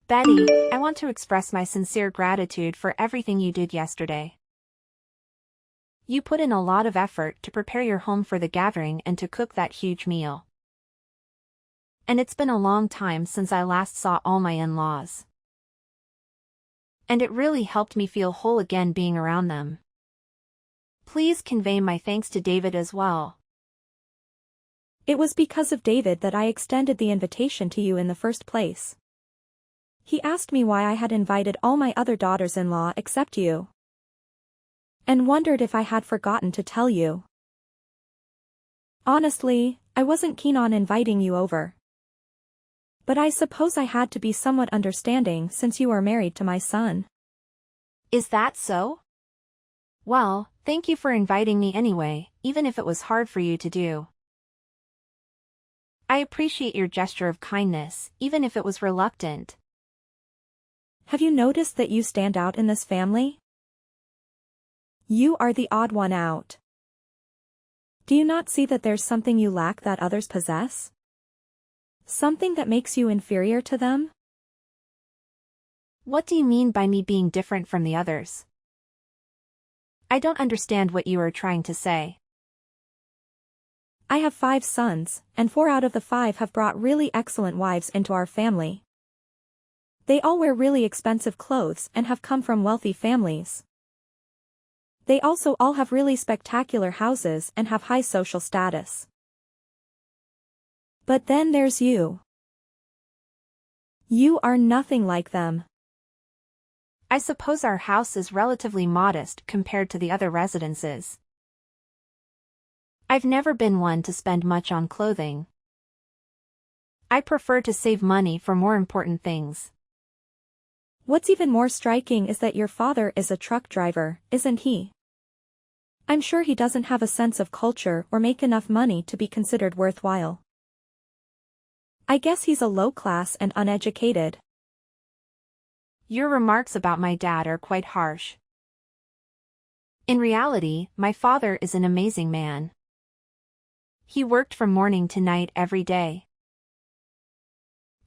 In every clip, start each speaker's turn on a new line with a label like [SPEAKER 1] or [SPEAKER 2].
[SPEAKER 1] Betty, I want to express my sincere gratitude for everything you did yesterday. You put in a lot of effort to prepare your home for the gathering and to cook that huge meal. And it's been a long time since I last saw all my in-laws. And it really helped me feel whole again being around them. Please convey my thanks to David as well.
[SPEAKER 2] It was because of David that I extended the invitation to you in the first place. He asked me why I had invited all my other daughters-in-law except you. And wondered if I had forgotten to tell you. Honestly, I wasn't keen on inviting you over. But I suppose I had to be somewhat understanding since you are married to my son.
[SPEAKER 1] Is that so? Well, thank you for inviting me anyway, even if it was hard for you to do. I appreciate your gesture of kindness, even if it was reluctant.
[SPEAKER 2] Have you noticed that you stand out in this family? You are the odd one out. Do you not see that there's something you lack that others possess? Something that makes you inferior to them?
[SPEAKER 1] What do you mean by me being different from the others? I don't understand what you are trying to say.
[SPEAKER 2] I have 5 sons, and 4 out of the 5 have brought really excellent wives into our family. They all wear really expensive clothes and have come from wealthy families. They also all have really spectacular houses and have high social status. But then there's you. You are nothing like them.
[SPEAKER 1] I suppose our house is relatively modest compared to the other residences. I've never been one to spend much on clothing. I prefer to save money for more important things.
[SPEAKER 2] What's even more striking is that your father is a truck driver, isn't he? I'm sure he doesn't have a sense of culture or make enough money to be considered worthwhile. I guess he's a low class and uneducated.
[SPEAKER 1] Your remarks about my dad are quite harsh. In reality, my father is an amazing man. He worked from morning to night every day.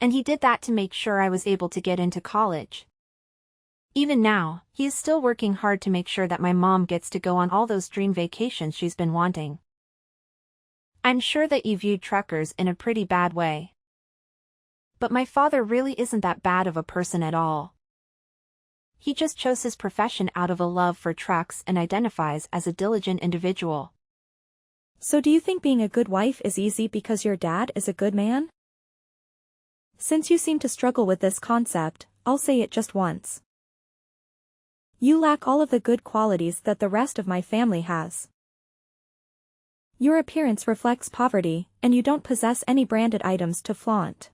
[SPEAKER 1] And he did that to make sure I was able to get into college. Even now, he is still working hard to make sure that my mom gets to go on all those dream vacations she's been wanting. I'm sure that you viewed truckers in a pretty bad way. But my father really isn't that bad of a person at all. He just chose his profession out of a love for trucks and identifies as a diligent individual.
[SPEAKER 2] So do you think being a good wife is easy because your dad is a good man? Since you seem to struggle with this concept, I'll say it just once. You lack all of the good qualities that the rest of my family has. Your appearance reflects poverty, and you don't possess any branded items to flaunt.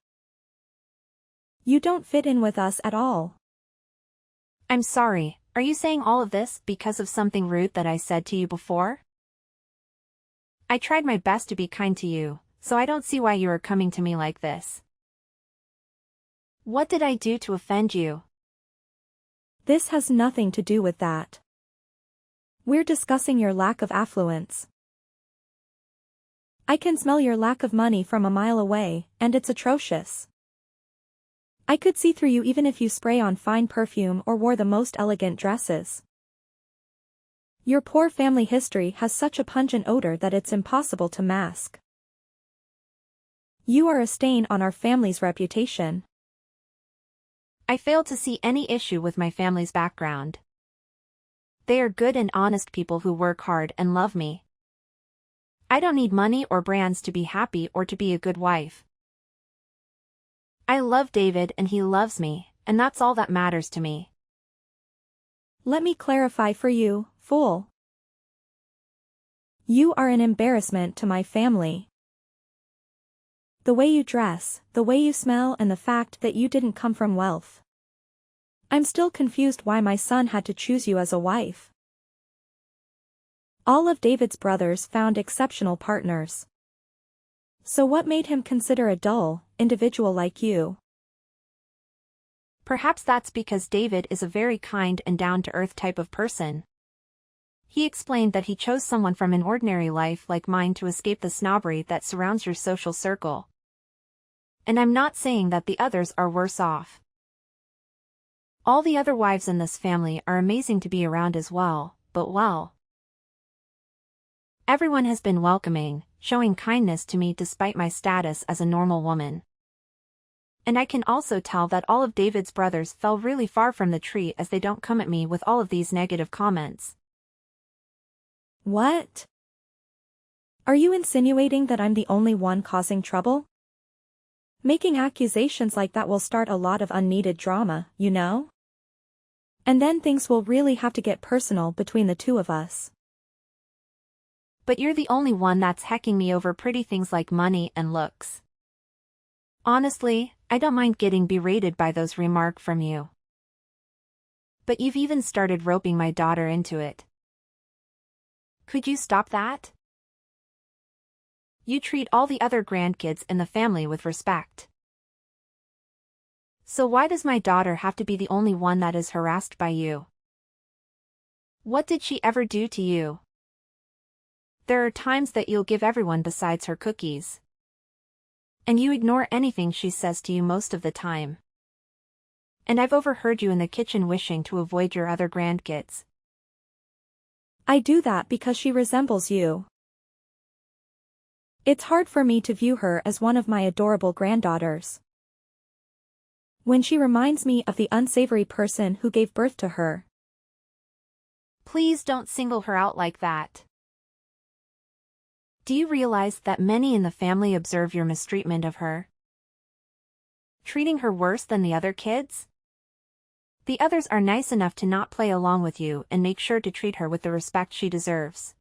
[SPEAKER 2] You don't fit in with us at all.
[SPEAKER 1] I'm sorry, are you saying all of this because of something rude that I said to you before? I tried my best to be kind to you, so I don't see why you are coming to me like this. What did I do to offend you?
[SPEAKER 2] This has nothing to do with that. We're discussing your lack of affluence. I can smell your lack of money from a mile away, and it's atrocious. I could see through you even if you spray on fine perfume or wore the most elegant dresses. Your poor family history has such a pungent odor that it's impossible to mask. You are a stain on our family's reputation.
[SPEAKER 1] I fail to see any issue with my family's background. They are good and honest people who work hard and love me. I don't need money or brands to be happy or to be a good wife. I love David and he loves me, and that's all that matters to me.
[SPEAKER 2] Let me clarify for you, fool. You are an embarrassment to my family. The way you dress, the way you smell, and the fact that you didn't come from wealth. I'm still confused why my son had to choose you as a wife. All of David's brothers found exceptional partners. So what made him consider a dull individual like you?
[SPEAKER 1] Perhaps that's because David is a very kind and down-to-earth type of person. He explained that he chose someone from an ordinary life like mine to escape the snobbery that surrounds your social circle. And I'm not saying that the others are worse off. All the other wives in this family are amazing to be around as well, but well. Everyone has been welcoming, showing kindness to me despite my status as a normal woman. And I can also tell that all of David's brothers fell really far from the tree as they don't come at me with all of these negative comments.
[SPEAKER 2] What? Are you insinuating that I'm the only one causing trouble? Making accusations like that will start a lot of unneeded drama, you know? And then things will really have to get personal between the two of us.
[SPEAKER 1] But you're the only one that's hecking me over pretty things like money and looks. Honestly, I don't mind getting berated by those remarks from you. But you've even started roping my daughter into it. Could you stop that? You treat all the other grandkids in the family with respect. So why does my daughter have to be the only one that is harassed by you? What did she ever do to you? There are times that you'll give everyone besides her cookies. And you ignore anything she says to you most of the time. And I've overheard you in the kitchen wishing to avoid your other grandkids.
[SPEAKER 2] I do that because she resembles you. It's hard for me to view her as one of my adorable granddaughters. When she reminds me of the unsavory person who gave birth to her.
[SPEAKER 1] Please don't single her out like that. Do you realize that many in the family observe your mistreatment of her? Treating her worse than the other kids? The others are nice enough to not play along with you and make sure to treat her with the respect she deserves.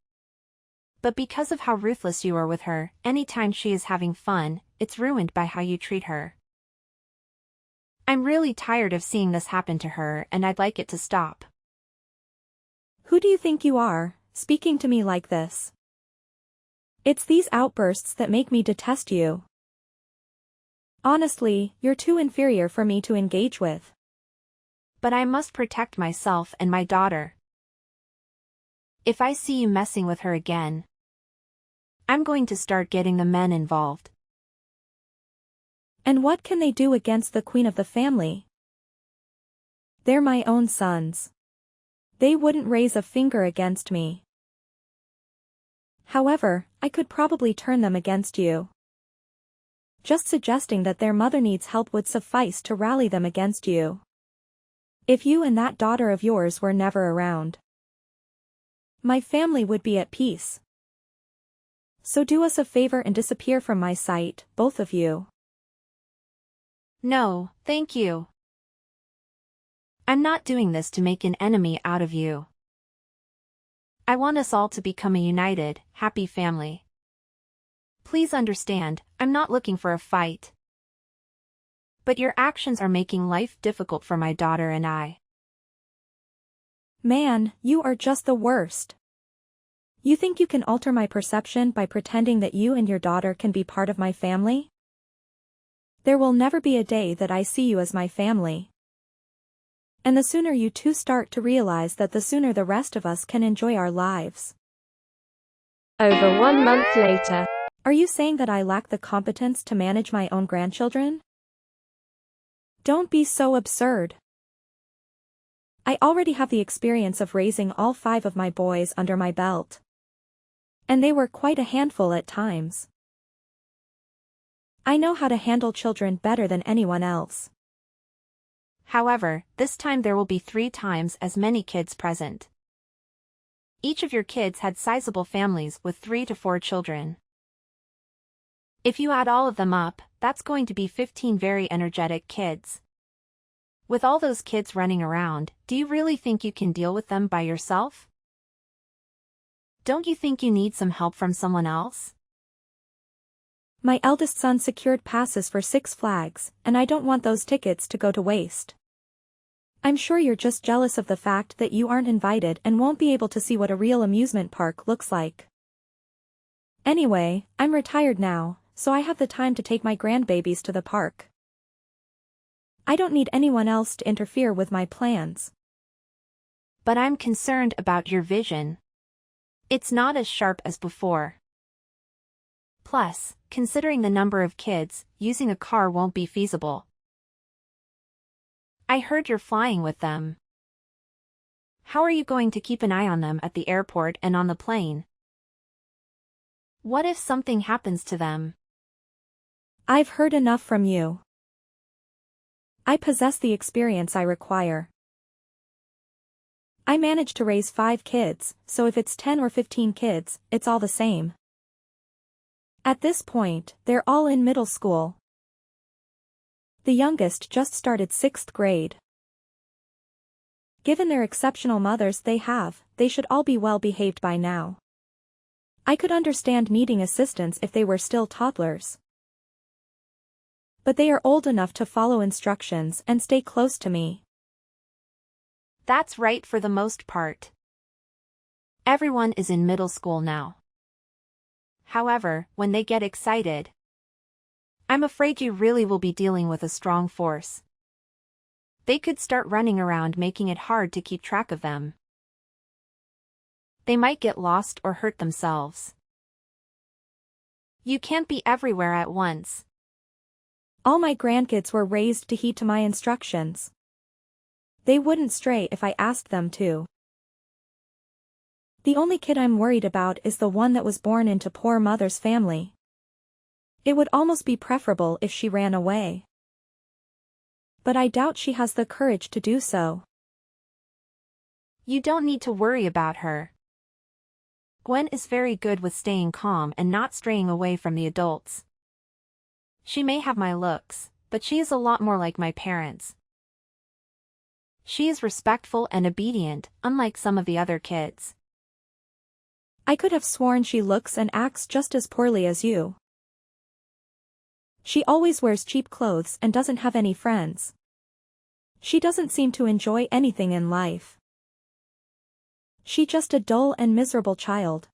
[SPEAKER 1] But because of how ruthless you are with her, anytime she is having fun, it's ruined by how you treat her. I'm really tired of seeing this happen to her and I'd like it to stop.
[SPEAKER 2] Who do you think you are, speaking to me like this? It's these outbursts that make me detest you. Honestly, you're too inferior for me to engage with.
[SPEAKER 1] But I must protect myself and my daughter. If I see you messing with her again, I'm going to start getting the men involved.
[SPEAKER 2] And what can they do against the queen of the family? They're my own sons. They wouldn't raise a finger against me. However, I could probably turn them against you. Just suggesting that their mother needs help would suffice to rally them against you. If you and that daughter of yours were never around, my family would be at peace. So do us a favor and disappear from my sight, both of you.
[SPEAKER 1] No, thank you. I'm not doing this to make an enemy out of you. I want us all to become a united, happy family. Please understand, I'm not looking for a fight. But your actions are making life difficult for my daughter and I.
[SPEAKER 2] Man, you are just the worst. You think you can alter my perception by pretending that you and your daughter can be part of my family? There will never be a day that I see you as my family. And the sooner you two start to realize that, the sooner the rest of us can enjoy our lives.
[SPEAKER 3] Over 1 month later.
[SPEAKER 2] Are you saying that I lack the competence to manage my own grandchildren? Don't be so absurd. I already have the experience of raising all 5 of my boys under my belt. And they were quite a handful at times. I know how to handle children better than anyone else.
[SPEAKER 1] However, this time there will be 3 times as many kids present. Each of your kids had sizable families with 3 to 4 children. If you add all of them up, that's going to be 15 very energetic kids. With all those kids running around, do you really think you can deal with them by yourself? Don't you think you need some help from someone else?
[SPEAKER 2] My eldest son secured passes for 6 Flags, and I don't want those tickets to go to waste. I'm sure you're just jealous of the fact that you aren't invited and won't be able to see what a real amusement park looks like. Anyway, I'm retired now, so I have the time to take my grandbabies to the park. I don't need anyone else to interfere with my plans.
[SPEAKER 1] But I'm concerned about your vision. It's not as sharp as before. Plus, considering the number of kids, using a car won't be feasible. I heard you're flying with them. How are you going to keep an eye on them at the airport and on the plane? What if something happens to them?
[SPEAKER 2] I've heard enough from you. I possess the experience I require. I managed to raise 5 kids, so if it's 10 or 15 kids, it's all the same. At this point, they're all in middle school. The youngest just started 6th grade. Given their exceptional mothers they have, they should all be well behaved by now. I could understand needing assistance if they were still toddlers. But they are old enough to follow instructions and stay close to me.
[SPEAKER 1] That's right for the most part. Everyone is in middle school now. However, when they get excited, I'm afraid you really will be dealing with a strong force. They could start running around making it hard to keep track of them. They might get lost or hurt themselves. You can't be everywhere at once.
[SPEAKER 2] All my grandkids were raised to heed to my instructions. They wouldn't stray if I asked them to. The only kid I'm worried about is the one that was born into poor mother's family. It would almost be preferable if she ran away. But I doubt she has the courage to do so.
[SPEAKER 1] You don't need to worry about her. Gwen is very good with staying calm and not straying away from the adults. She may have my looks, but she is a lot more like my parents. She is respectful and obedient, unlike some of the other kids.
[SPEAKER 2] I could have sworn she looks and acts just as poorly as you. She always wears cheap clothes and doesn't have any friends. She doesn't seem to enjoy anything in life. She's just a dull and miserable child.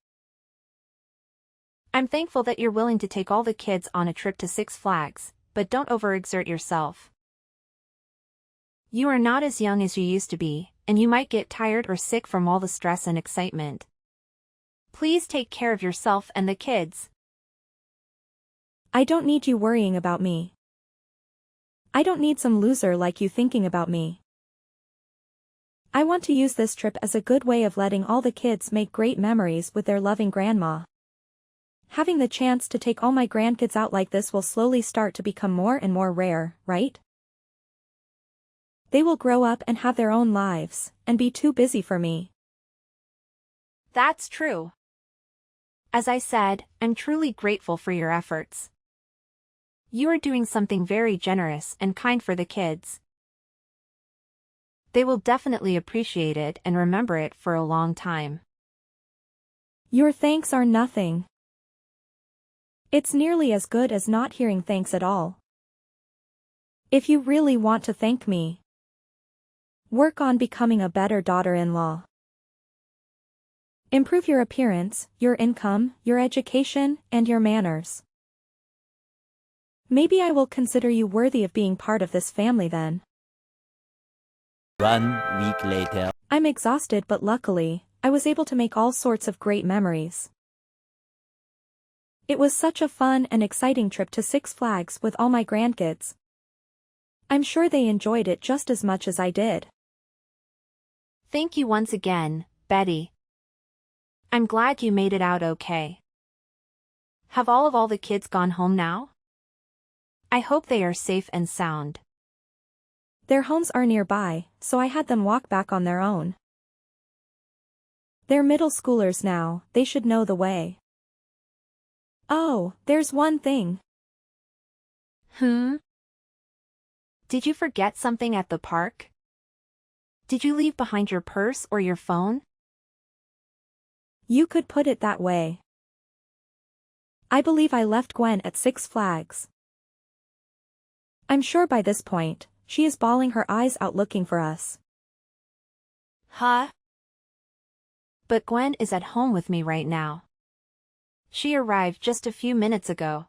[SPEAKER 1] I'm thankful that you're willing to take all the kids on a trip to Six Flags, but don't overexert yourself. You are not as young as you used to be, and you might get tired or sick from all the stress and excitement. Please take care of yourself and the kids.
[SPEAKER 2] I don't need you worrying about me. I don't need some loser like you thinking about me. I want to use this trip as a good way of letting all the kids make great memories with their loving grandma. Having the chance to take all my grandkids out like this will slowly start to become more and more rare, right? They will grow up and have their own lives, and be too busy for me.
[SPEAKER 1] That's true. As I said, I'm truly grateful for your efforts. You are doing something very generous and kind for the kids. They will definitely appreciate it and remember it for a long time.
[SPEAKER 2] Your thanks are nothing. It's nearly as good as not hearing thanks at all. If you really want to thank me, work on becoming a better daughter-in-law. Improve your appearance, your income, your education, and your manners. Maybe I will consider you worthy of being part of this family then.
[SPEAKER 4] 1 week later.
[SPEAKER 2] I'm exhausted, but luckily, I was able to make all sorts of great memories. It was such a fun and exciting trip to Six Flags with all my grandkids. I'm sure they enjoyed it just as much as I did.
[SPEAKER 1] Thank you once again, Betty. I'm glad you made it out okay. Have all the kids gone home now? I hope they are safe and sound.
[SPEAKER 2] Their homes are nearby, so I had them walk back on their own. They're middle schoolers now, they should know the way. Oh, there's one thing.
[SPEAKER 1] Did you forget something at the park? Did you leave behind your purse or your phone?
[SPEAKER 2] You could put it that way. I believe I left Gwen at Six Flags. I'm sure by this point, she is bawling her eyes out looking for us.
[SPEAKER 1] Huh? But Gwen is at home with me right now. She arrived just a few minutes ago.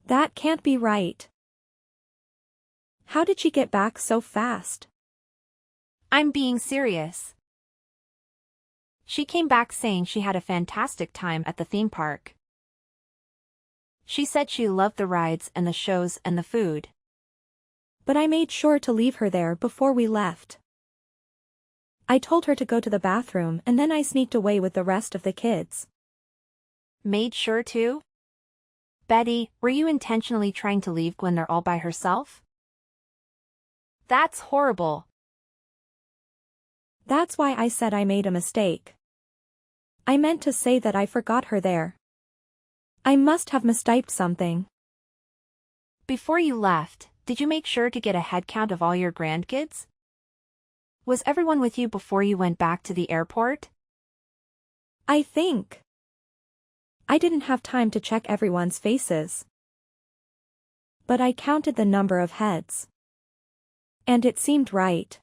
[SPEAKER 2] That can't be right. How did she get back so fast?
[SPEAKER 1] I'm being serious. She came back saying she had a fantastic time at the theme park. She said she loved the rides and the shows and the food.
[SPEAKER 2] But I made sure to leave her there before we left. I told her to go to the bathroom and then I sneaked away with the rest of the kids.
[SPEAKER 1] Made sure to? Betty, were you intentionally trying to leave Gwen there all by herself? That's horrible.
[SPEAKER 2] That's why I said I made a mistake. I meant to say that I forgot her there. I must have mistyped something.
[SPEAKER 1] Before you left, did you make sure to get a head count of all your grandkids? Was everyone with you before you went back to the airport?
[SPEAKER 2] I think. I didn't have time to check everyone's faces. But I counted the number of heads. And it seemed right.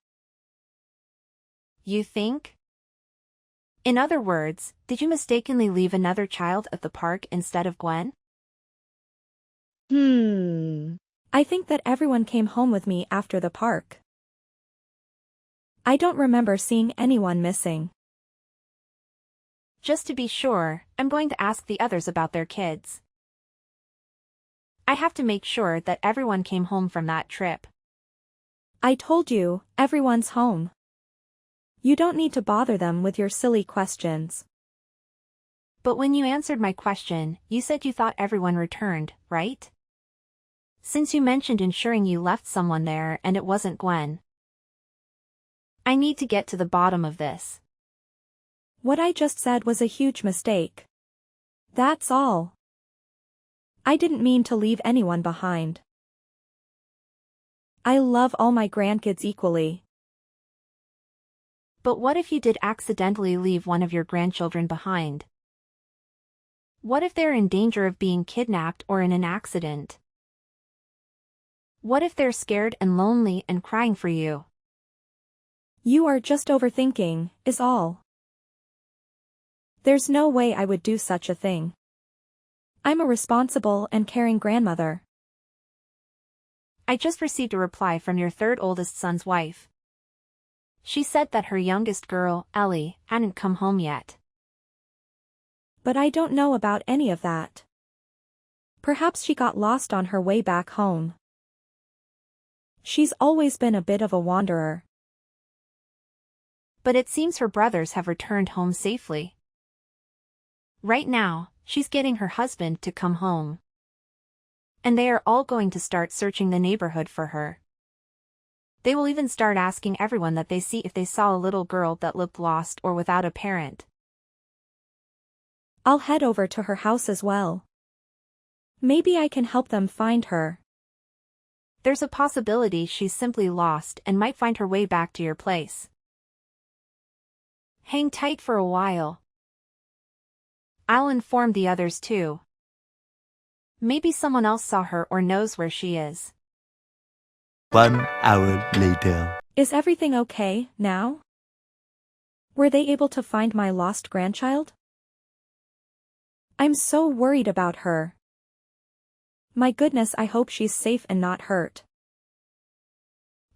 [SPEAKER 1] You think? In other words, did you mistakenly leave another child at the park instead of Gwen?
[SPEAKER 2] I think that everyone came home with me after the park. I don't remember seeing anyone missing.
[SPEAKER 1] Just to be sure, I'm going to ask the others about their kids. I have to make sure that everyone came home from that trip.
[SPEAKER 2] I told you, everyone's home. You don't need to bother them with your silly questions.
[SPEAKER 1] But when you answered my question, you said you thought everyone returned, right? Since you mentioned ensuring you left someone there and it wasn't Gwen. I need to get to the bottom of this.
[SPEAKER 2] What I just said was a huge mistake. That's all. I didn't mean to leave anyone behind. I love all my grandkids equally.
[SPEAKER 1] But what if you did accidentally leave one of your grandchildren behind? What if they're in danger of being kidnapped or in an accident? What if they're scared and lonely and crying for you?
[SPEAKER 2] You are just overthinking, is all. There's no way I would do such a thing. I'm a responsible and caring grandmother.
[SPEAKER 1] I just received a reply from your third oldest son's wife. She said that her youngest girl, Ellie, hadn't come home yet.
[SPEAKER 2] But I don't know about any of that. Perhaps she got lost on her way back home. She's always been a bit of a wanderer.
[SPEAKER 1] But it seems her brothers have returned home safely. Right now, she's getting her husband to come home. And they are all going to start searching the neighborhood for her. They will even start asking everyone that they see if they saw a little girl that looked lost or without a parent.
[SPEAKER 2] I'll head over to her house as well. Maybe I can help them find her.
[SPEAKER 1] There's a possibility she's simply lost and might find her way back to your place. Hang tight for a while. I'll inform the others too. Maybe someone else saw her or knows where she is.
[SPEAKER 4] 1 hour later.
[SPEAKER 2] Is everything okay now? Were they able to find my lost grandchild? I'm so worried about her. My goodness, I hope she's safe and not hurt.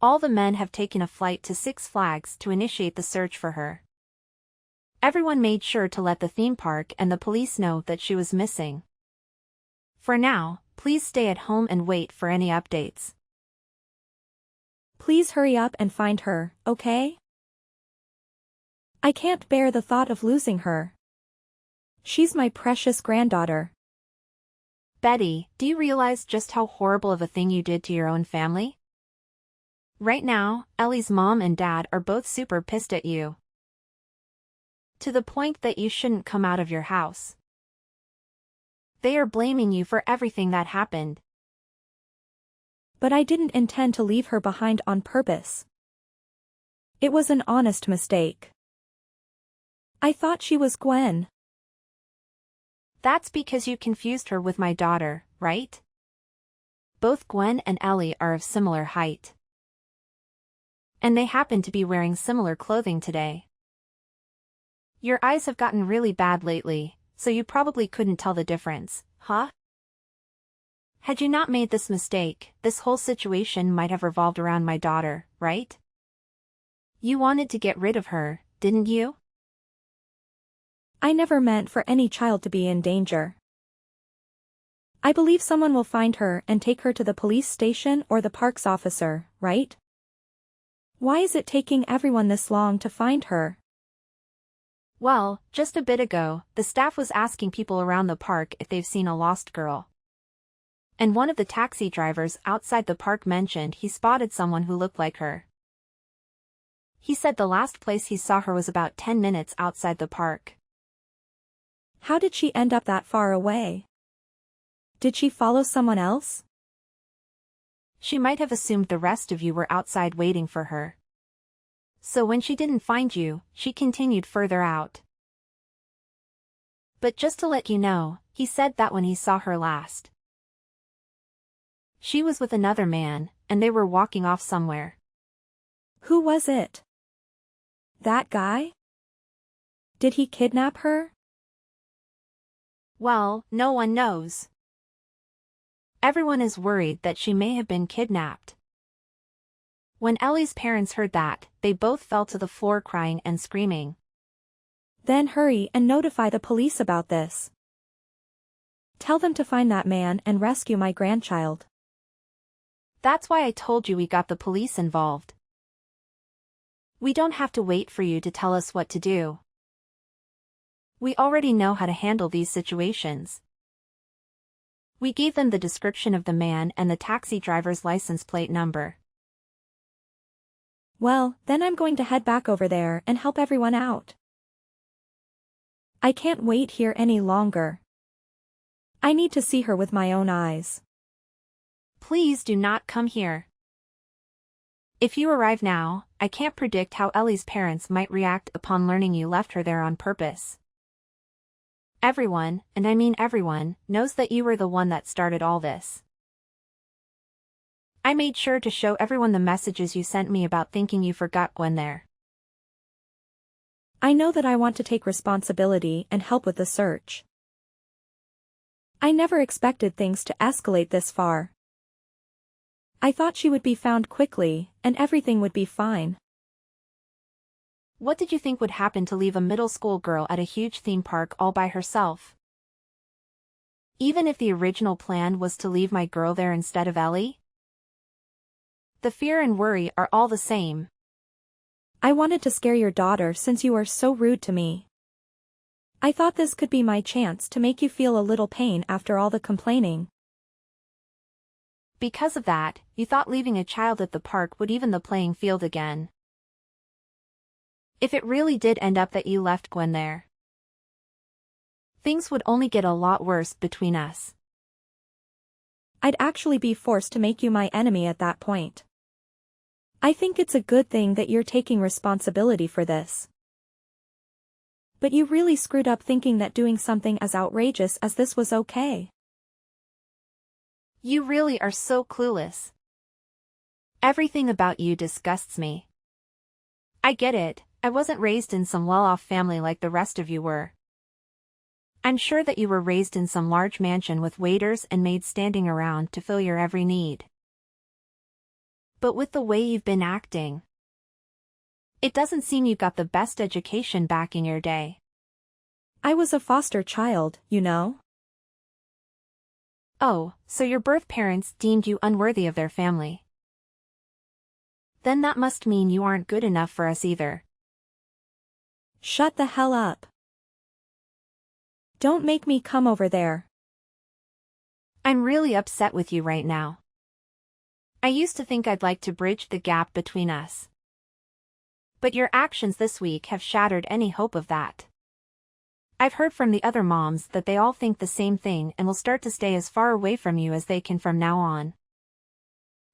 [SPEAKER 1] All the men have taken a flight to Six Flags to initiate the search for her. Everyone made sure to let the theme park and the police know that she was missing. For now, please stay at home and wait for any updates.
[SPEAKER 2] Please hurry up and find her, okay? I can't bear the thought of losing her. She's my precious granddaughter.
[SPEAKER 1] Betty, do you realize just how horrible of a thing you did to your own family? Right now, Ellie's mom and dad are both super pissed at you. To the point that you shouldn't come out of your house. They are blaming you for everything that happened.
[SPEAKER 2] But I didn't intend to leave her behind on purpose. It was an honest mistake. I thought she was Gwen.
[SPEAKER 1] That's because you confused her with my daughter, right? Both Gwen and Ellie are of similar height. And they happen to be wearing similar clothing today. Your eyes have gotten really bad lately, so you probably couldn't tell the difference, huh? Had you not made this mistake, this whole situation might have revolved around my daughter, right? You wanted to get rid of her, didn't you?
[SPEAKER 2] I never meant for any child to be in danger. I believe someone will find her and take her to the police station or the park's officer, right? Why is it taking everyone this long to find her?
[SPEAKER 1] Well, just a bit ago, the staff was asking people around the park if they've seen a lost girl. And one of the taxi drivers outside the park mentioned he spotted someone who looked like her. He said the last place he saw her was about 10 minutes outside the park.
[SPEAKER 2] How did she end up that far away? Did she follow someone else?
[SPEAKER 1] She might have assumed the rest of you were outside waiting for her. So when she didn't find you, she continued further out. But just to let you know, he said that when he saw her last, she was with another man, and they were walking off somewhere.
[SPEAKER 2] Who was it? That guy? Did he kidnap her?
[SPEAKER 1] Well, no one knows. Everyone is worried that she may have been kidnapped. When Ellie's parents heard that, they both fell to the floor crying and screaming.
[SPEAKER 2] Then hurry and notify the police about this. Tell them to find that man and rescue my grandchild.
[SPEAKER 1] That's why I told you we got the police involved. We don't have to wait for you to tell us what to do. We already know how to handle these situations. We gave them the description of the man and the taxi driver's license plate number.
[SPEAKER 2] Well, then I'm going to head back over there and help everyone out. I can't wait here any longer. I need to see her with my own eyes.
[SPEAKER 1] Please do not come here. If you arrive now, I can't predict how Ellie's parents might react upon learning you left her there on purpose. Everyone, and I mean everyone, knows that you were the one that started all this. I made sure to show everyone the messages you sent me about thinking you forgot Gwen there.
[SPEAKER 2] I know that I want to take responsibility and help with the search. I never expected things to escalate this far. I thought she would be found quickly, and everything would be fine.
[SPEAKER 1] What did you think would happen to leave a middle school girl at a huge theme park all by herself? Even if the original plan was to leave my girl there instead of Ellie? The fear and worry are all the same.
[SPEAKER 2] I wanted to scare your daughter since you are so rude to me. I thought this could be my chance to make you feel a little pain after all the complaining.
[SPEAKER 1] Because of that, you thought leaving a child at the park would even the playing field again. If it really did end up that you left Gwen there, things would only get a lot worse between us.
[SPEAKER 2] I'd actually be forced to make you my enemy at that point. I think it's a good thing that you're taking responsibility for this. But you really screwed up thinking that doing something as outrageous as this was okay.
[SPEAKER 1] You really are so clueless. Everything about you disgusts me. I get it, I wasn't raised in some well-off family like the rest of you were. I'm sure that you were raised in some large mansion with waiters and maids standing around to fill your every need. But with the way you've been acting, it doesn't seem you got the best education back in your day.
[SPEAKER 2] I was a foster child, you know.
[SPEAKER 1] Oh, so your birth parents deemed you unworthy of their family. Then that must mean you aren't good enough for us either.
[SPEAKER 2] Shut the hell up. Don't make me come over there.
[SPEAKER 1] I'm really upset with you right now. I used to think I'd like to bridge the gap between us. But your actions this week have shattered any hope of that. I've heard from the other moms that they all think the same thing and will start to stay as far away from you as they can from now on.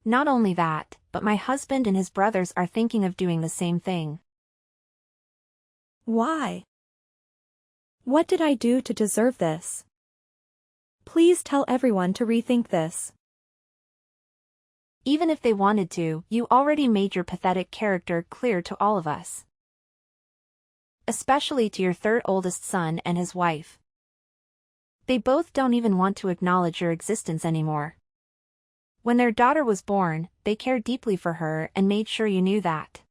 [SPEAKER 1] Not only that, but my husband and his brothers are thinking of doing the same thing.
[SPEAKER 2] Why? What did I do to deserve this? Please tell everyone to rethink this.
[SPEAKER 1] Even if they wanted to, you already made your pathetic character clear to all of us. Especially to your third oldest son and his wife. They both don't even want to acknowledge your existence anymore. When their daughter was born, they cared deeply for her and made sure you knew that.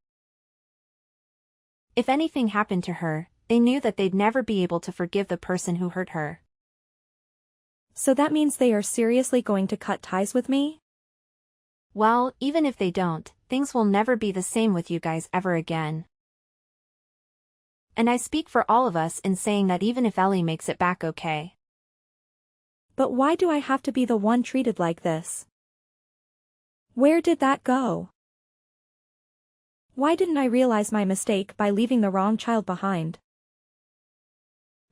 [SPEAKER 1] If anything happened to her, they knew that they'd never be able to forgive the person who hurt her.
[SPEAKER 2] So that means they are seriously going to cut ties with me?
[SPEAKER 1] Well, even if they don't, things will never be the same with you guys ever again. And I speak for all of us in saying that even if Ellie makes it back okay.
[SPEAKER 2] But why do I have to be the one treated like this? Where did that go? Why didn't I realize my mistake by leaving the wrong child behind?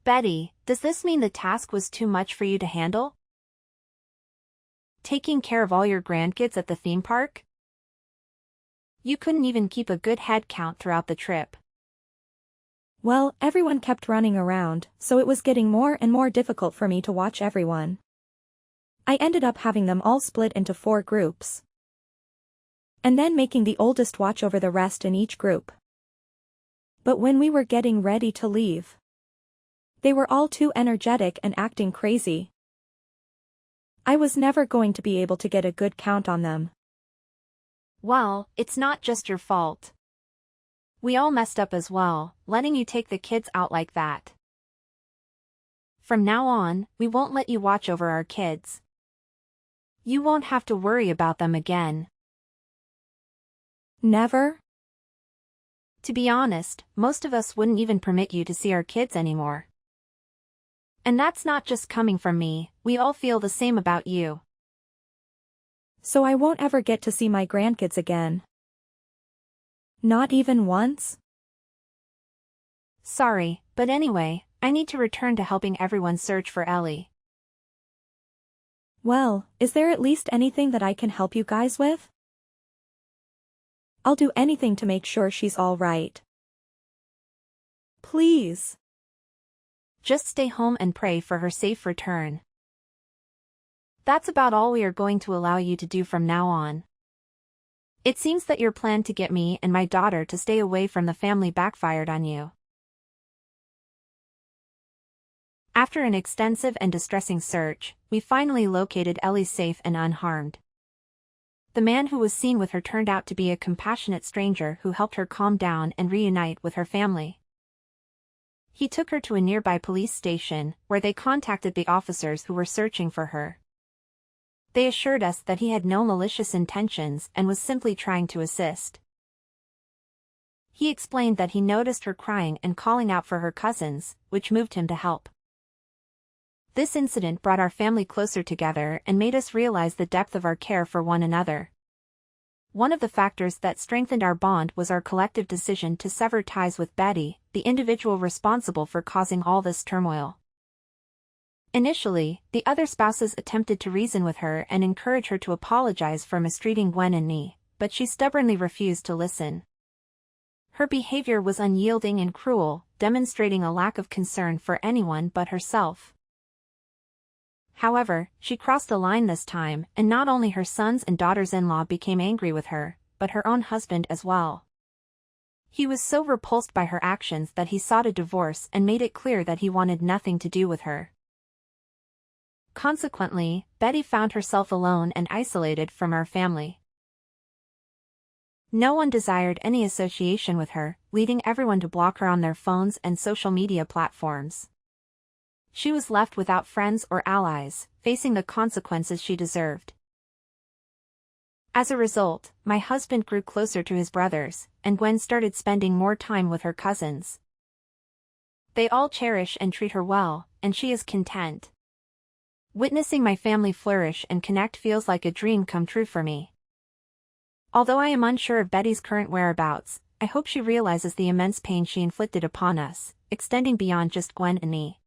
[SPEAKER 1] Betty, does this mean the task was too much for you to handle? Taking care of all your grandkids at the theme park? You couldn't even keep a good head count throughout the trip.
[SPEAKER 2] Well, everyone kept running around, so it was getting more and more difficult for me to watch everyone. I ended up having them all split into 4 groups. And then making the oldest watch over the rest in each group. But when we were getting ready to leave, they were all too energetic and acting crazy. I was never going to be able to get a good count on them.
[SPEAKER 1] Well, it's not just your fault. We all messed up as well, letting you take the kids out like that. From now on, we won't let you watch over our kids. You won't have to worry about them again.
[SPEAKER 2] Never?
[SPEAKER 1] To be honest, most of us wouldn't even permit you to see our kids anymore. And that's not just coming from me, we all feel the same about you.
[SPEAKER 2] So I won't ever get to see my grandkids again. Not even once?
[SPEAKER 1] Sorry, but anyway, I need to return to helping everyone search for Ellie.
[SPEAKER 2] Well, is there at least anything that I can help you guys with? I'll do anything to make sure she's all right. Please.
[SPEAKER 1] Just stay home and pray for her safe return. That's about all we are going to allow you to do from now on. It seems that your plan to get me and my daughter to stay away from the family backfired on you. After an extensive and distressing search, we finally located Ellie safe and unharmed. The man who was seen with her turned out to be a compassionate stranger who helped her calm down and reunite with her family. He took her to a nearby police station, where they contacted the officers who were searching for her. They assured us that he had no malicious intentions and was simply trying to assist. He explained that he noticed her crying and calling out for her cousins, which moved him to help. This incident brought our family closer together and made us realize the depth of our care for one another. One of the factors that strengthened our bond was our collective decision to sever ties with Betty, the individual responsible for causing all this turmoil. Initially, the other spouses attempted to reason with her and encourage her to apologize for mistreating Gwen and me, but she stubbornly refused to listen. Her behavior was unyielding and cruel, demonstrating a lack of concern for anyone but herself. However, she crossed the line this time, and not only her sons and daughters-in-law became angry with her, but her own husband as well. He was so repulsed by her actions that he sought a divorce and made it clear that he wanted nothing to do with her. Consequently, Betty found herself alone and isolated from our family. No one desired any association with her, leading everyone to block her on their phones and social media platforms. She was left without friends or allies, facing the consequences she deserved. As a result, my husband grew closer to his brothers, and Gwen started spending more time with her cousins. They all cherish and treat her well, and she is content. Witnessing my family flourish and connect feels like a dream come true for me. Although I am unsure of Betty's current whereabouts, I hope she realizes the immense pain she inflicted upon us, extending beyond just Gwen and me.